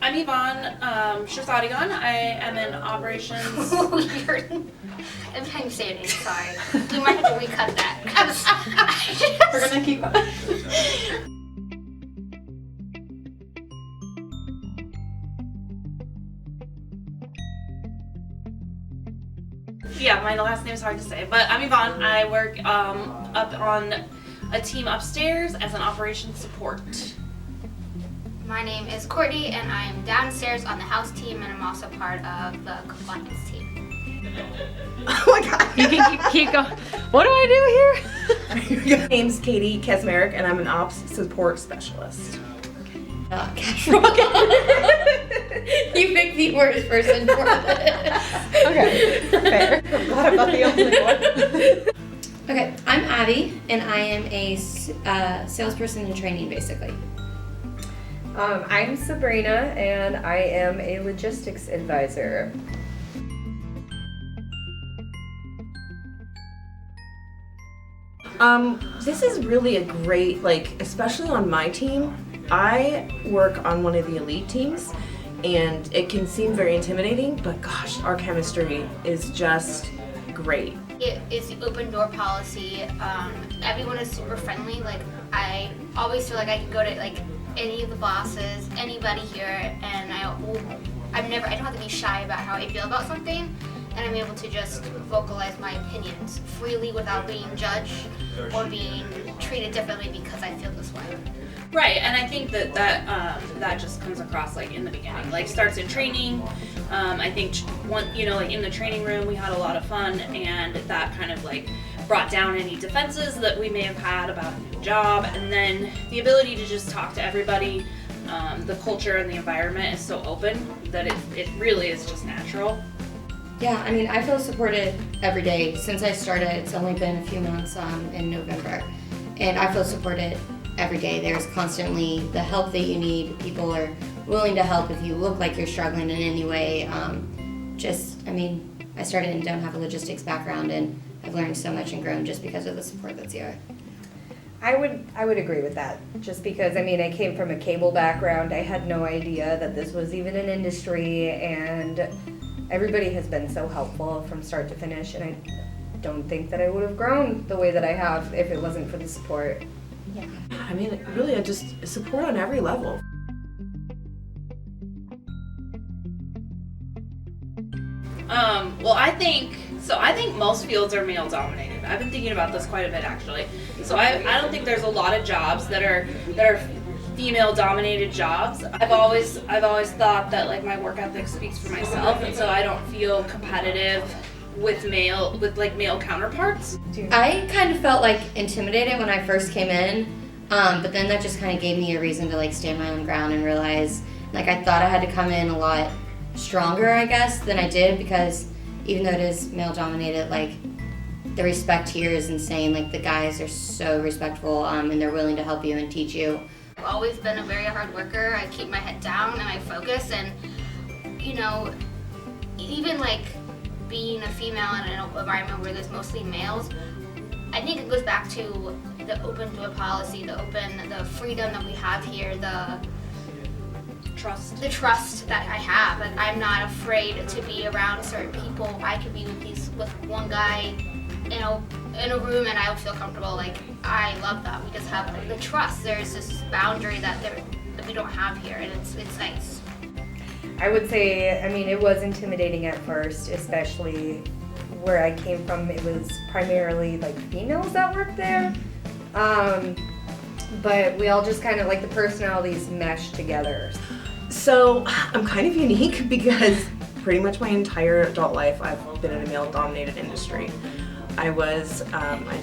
I'm Yvonne Shazadian. I am in operations. Every time you say your name, sorry. We might have to recut that. We're gonna keep going. Yeah, my last name is hard to say, but I'm Yvonne. I work up on a team upstairs as an operations support. My name is Courtney, and I'm downstairs on the house team, and I'm also part of the compliance team. Oh my god. You can keep going. What do I do here? My name's Katie Kesmerick, and I'm an ops support specialist. You picked the worst person for this. Okay, fair. I'm glad I'm not the only one. Okay, I'm Abby, and I am a salesperson in training, basically. I'm Sabrina, and I am a logistics advisor. This is really a great, especially on my team. I work on one of the elite teams, and it can seem very intimidating, but gosh, our chemistry is just great. It is the open door policy. Everyone is super friendly. I always feel like I can go to any of the bosses, anybody here, and I don't have to be shy about how I feel about something, and I'm able to just vocalize my opinions freely without being judged or being treated differently because I feel this way. Right, and I think that just comes across in the beginning, starts in training. I think in the training room we had a lot of fun, and that kind of brought down any defenses that we may have had about a new job, and then the ability to just talk to everybody. The culture and the environment is so open that it really is just natural. Yeah, I mean, I feel supported every day. Since I started, it's only been a few months in November, and I feel supported every day. There's constantly the help that you need. People are willing to help if you look like you're struggling in any way. I started and don't have a logistics background, and I've learned so much and grown just because of the support that's here. I would agree with that, just because, I came from a cable background. I had no idea that this was even an industry, and everybody has been so helpful from start to finish, and I don't think that I would have grown the way that I have if it wasn't for the support. Yeah. Really, just support on every level. I think most fields are male dominated. I've been thinking about this quite a bit actually. So I don't think there's a lot of jobs that are female dominated jobs. I've always thought that my work ethic speaks for myself, and so I don't feel competitive with male counterparts. I kind of felt intimidated when I first came in, but then that just kind of gave me a reason to stand my own ground and realize I thought I had to come in a lot stronger, I guess, than I did, because even though it is male dominated, the respect here is insane. The guys are so respectful, and they're willing to help you and teach you. I've always been a very hard worker. I keep my head down and I focus, and even being a female in an environment where there's mostly males, I think it goes back to the open door policy, the freedom that we have here, the trust that I have. I'm not afraid to be around certain people. I could be with one guy in a room and I would feel comfortable. I love that. We just have the trust. There's this boundary that we don't have here, and it's nice. I would say, it was intimidating at first, especially where I came from. It was primarily females that worked there, but we all just kind of the personalities meshed together. So I'm kind of unique because pretty much my entire adult life I've been in a male-dominated industry. I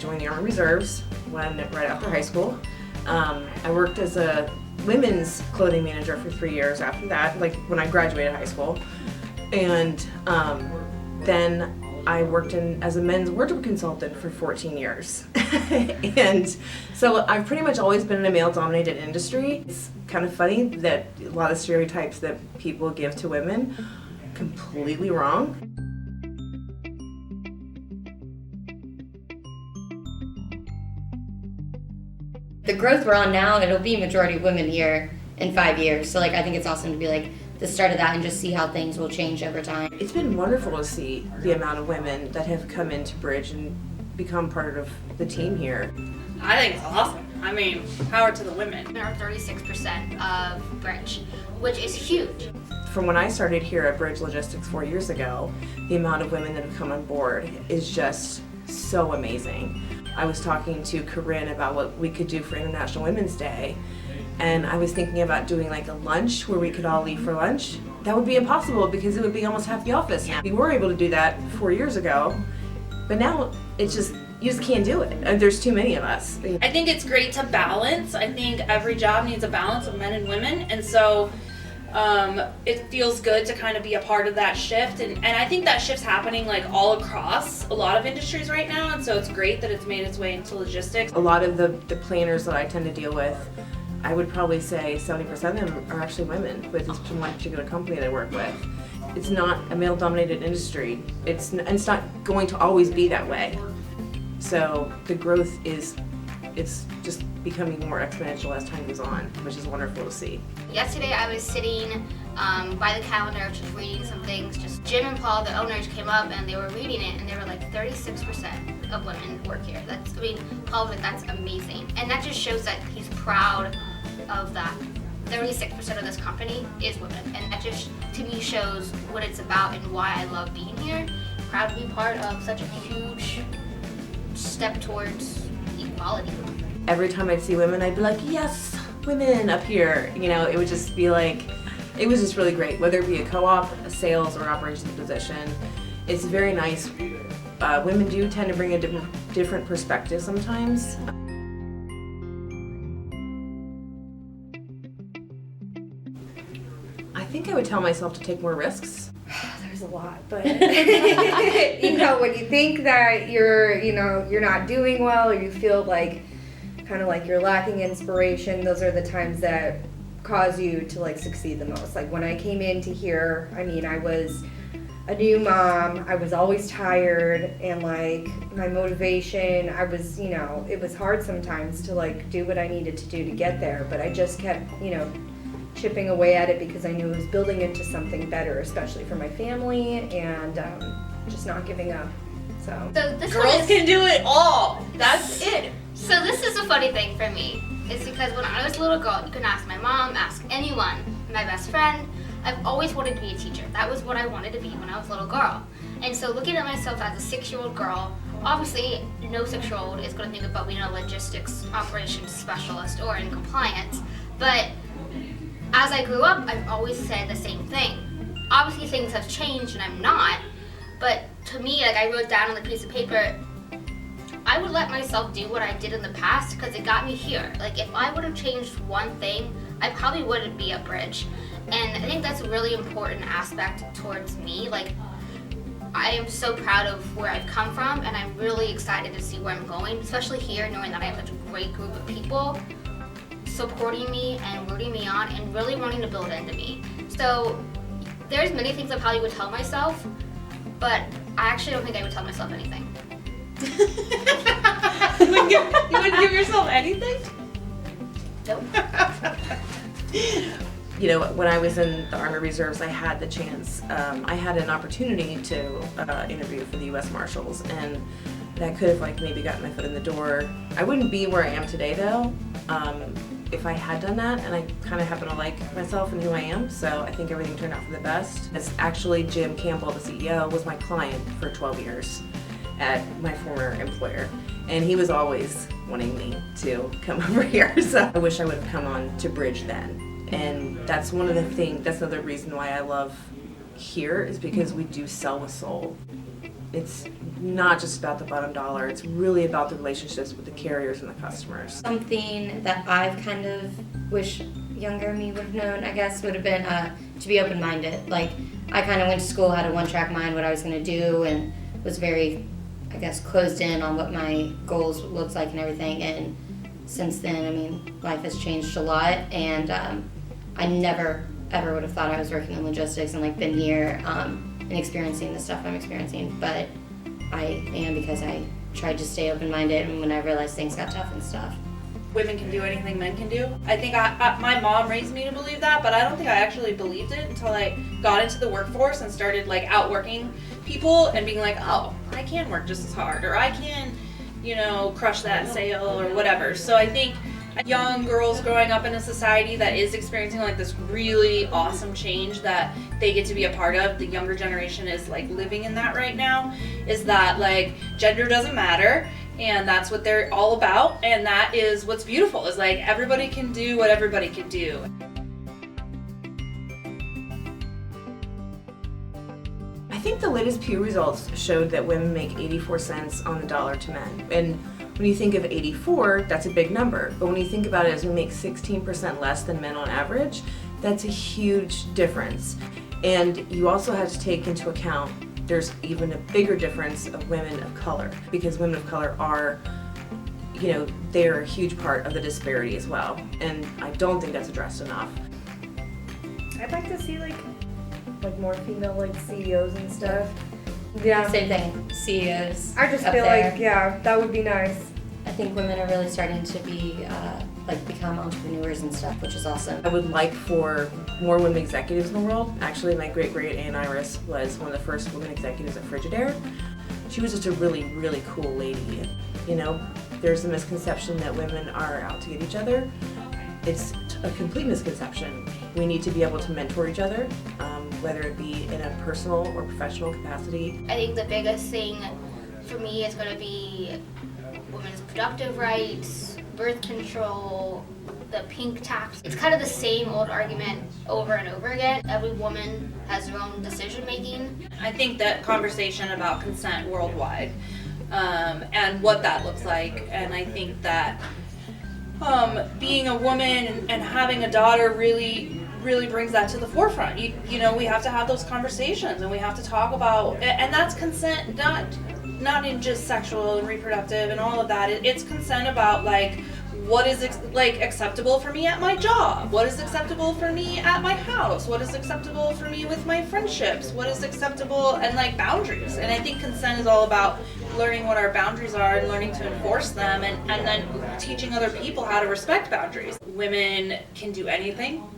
joined the Army Reserves right after high school. I worked as a women's clothing manager for 3 years after that, when I graduated high school. And then I worked as a men's wardrobe consultant for 14 years. And so I've pretty much always been in a male-dominated industry. It's kind of funny that a lot of stereotypes that people give to women, completely wrong. The growth we're on now, it'll be majority women here in 5 years. So I think it's awesome to be the start of that and just see how things will change over time. It's been wonderful to see the amount of women that have come into Bridge and become part of the team here. I think it's awesome. I mean, power to the women. We are 36% of Bridge, which is huge. From when I started here at Bridge Logistics 4 years ago, the amount of women that have come on board is just so amazing. I was talking to Corinne about what we could do for International Women's Day, and I was thinking about doing like a lunch where we could all leave for lunch. That would be impossible because it would be almost half the office. We were able to do that 4 years ago, but now it's just, you just can't do it. There's too many of us. I think it's great to balance. I think every job needs a balance of men and women, and so it feels good to kind of be a part of that shift, and I think that shift's happening like all across a lot of industries right now, and so it's great that it's made its way into logistics. A lot of the planners that I tend to deal with, I would probably say 70% of them are actually women with this one particular company that I work with. It's not a male-dominated industry. It's not going to always be that way. So the growth it's just becoming more exponential as time goes on, which is wonderful to see. Yesterday I was sitting by the calendar just reading some things. Just Jim and Paul, the owners, came up and they were reading it and they were like 36% of women work here. Paul was like, that's amazing. And that just shows that he's proud of that. 36% of this company is women. And that just, to me, shows what it's about and why I love being here. Proud to be part of such a huge step towards equality. Every time I'd see women, I'd be like, yes, women up here. You know, it would just be like, it was just really great, whether it be a co-op, a sales, or operations position. It's very nice. Women do tend to bring a different perspective sometimes. I think I would tell myself to take more risks. There's a lot, but you know, when you think that you're not doing well, or you feel like kind of like you're lacking inspiration, those are the times that cause you to like succeed the most. Like when I came into here, I mean, I was a new mom, I was always tired, and like my motivation, I was, you know, it was hard sometimes to like do what I needed to do to get there, but I just kept, you know, chipping away at it because I knew it was building into something better, especially for my family, and just not giving up. So this Girls can do it all. That's it. So this is a funny thing for me. It's because when I was a little girl, you can ask my mom, ask anyone, my best friend. I've always wanted to be a teacher. That was what I wanted to be when I was a little girl. And so looking at myself as a 6-year-old girl, obviously no 6-year-old is going to think about being a logistics operations specialist or in compliance. But as I grew up, I've always said the same thing. Obviously things have changed and I'm not, but to me, like I wrote down on the piece of paper, I would let myself do what I did in the past because it got me here. Like if I would have changed one thing, I probably wouldn't be at Bridge. And I think that's a really important aspect towards me. Like I am so proud of where I've come from, and I'm really excited to see where I'm going, especially here, knowing that I have such a great group of people supporting me and rooting me on and really wanting to build into me. So there's many things I probably would tell myself, but I actually don't think I would tell myself anything. You wouldn't give yourself anything? Nope. You know, when I was in the Army Reserves, I had the chance, I had an opportunity to interview for the U.S. Marshals, and that could have like maybe gotten my foot in the door. I wouldn't be where I am today though, if I had done that, and I kind of happen to like myself and who I am, so I think everything turned out for the best. It's actually Jim Campbell, the CEO, was my client for 12 years at my former employer, and he was always wanting me to come over here, so I wish I would have come on to Bridge then. And that's one of the things, that's another reason why I love here, is because we do sell with soul. It's not just about the bottom dollar, it's really about the relationships with the carriers and the customers. Something that I've kind of wish younger me would have known, I guess, would have been to be open-minded. Like, I kind of went to school, had a one-track mind, what I was going to do, and was very, I guess, closed in on what my goals looked like and everything. And since then, I mean, life has changed a lot, and I never, ever would have thought I was working in logistics and, like, been here and experiencing the stuff I'm experiencing. But I am, because I tried to stay open-minded, and when I realized things got tough and stuff. women can do anything men can do. I think my mom raised me to believe that, but I don't think I actually believed it until I got into the workforce and started like outworking people and being like, oh, I can work just as hard, or I can, crush that sale or whatever. So I think young girls growing up in a society that is experiencing like this really awesome change that they get to be a part of, the younger generation is like living in that right now, is that like gender doesn't matter, and that's what they're all about, and that is what's beautiful, is like everybody can do what everybody can do. I think the latest Pew results showed that women make 84 cents on the dollar to men. And when you think of 84, that's a big number. But when you think about it as we make 16% less than men on average, that's a huge difference. And you also have to take into account there's even a bigger difference of women of color, because women of color are, they're a huge part of the disparity as well. And I don't think that's addressed enough. I'd like to see like more female like CEOs and stuff. Yeah. Same thing, CEOs. I just up feel there. like, yeah, that would be nice. I think women are really starting to be, become entrepreneurs and stuff, which is awesome. I would like for more women executives in the world. Actually, my great-great Aunt Iris was one of the first women executives at Frigidaire. She was just a really, really cool lady. There's a misconception that women are out to get each other. It's a complete misconception. We need to be able to mentor each other, whether it be in a personal or professional capacity. I think the biggest thing for me is going to be women's reproductive rights, birth control, the pink tax. It's kind of the same old argument over and over again. Every woman has her own decision making. I think that conversation about consent worldwide, and what that looks like, and I think that being a woman and having a daughter really brings that to the forefront. We have to have those conversations, and we have to talk about, and that's consent, not in just sexual and reproductive and all of that. It's consent about like what is acceptable for me at my job, what is acceptable for me at my house, what is acceptable for me with my friendships, what is acceptable, and like boundaries. And I think consent is all about learning what our boundaries are and learning to enforce them, and then teaching other people how to respect boundaries. Women can do anything.